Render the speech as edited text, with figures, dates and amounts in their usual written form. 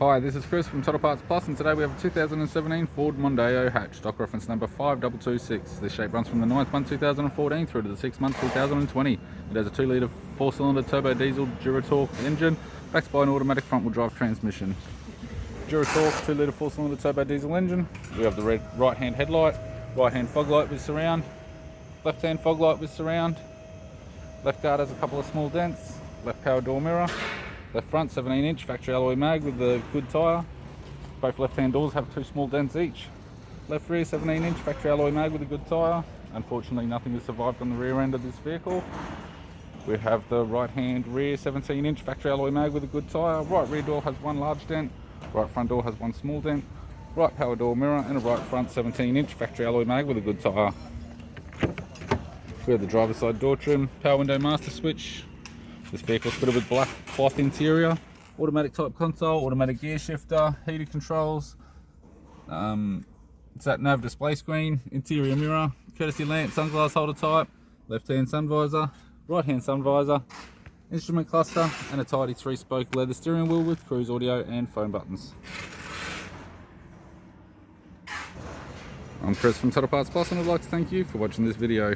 Hi, this is Chris from Total Parts Plus, and today we have a 2017 Ford Mondeo hatch, stock reference number 5226. This shape runs from the 9th month 2014 through to the 6th month 2020. It has a 2-litre 4-cylinder turbo diesel Duratorq engine, backed by an automatic front-wheel drive transmission. Duratorq 2-litre 4-cylinder turbo diesel engine. We have the right-hand headlight, right-hand fog light with surround, left-hand fog light with surround. Left guard has a couple of small dents, left power door mirror. Left front 17-inch factory alloy mag with the good tyre. Both left-hand doors have 2 small dents each. Left rear 17-inch factory alloy mag with a good tyre. Unfortunately, nothing has survived on the rear end of this vehicle. We have the right-hand rear 17-inch factory alloy mag with a good tyre. Right rear door has 1 large dent. Right front door has 1 small dent. Right power door mirror and a right front 17-inch factory alloy mag with a good tyre. We have the driver's side door trim, power window master switch. This vehicle is fitted with black cloth interior, automatic type console, automatic gear shifter, heated controls, sat nav display screen, interior mirror, courtesy lamp, sunglass holder type, left hand sun visor, right hand sun visor, instrument cluster, and a tidy 3-spoke leather steering wheel with cruise audio and phone buttons. I'm Chris from Total Parts Plus, and I'd like to thank you for watching this video.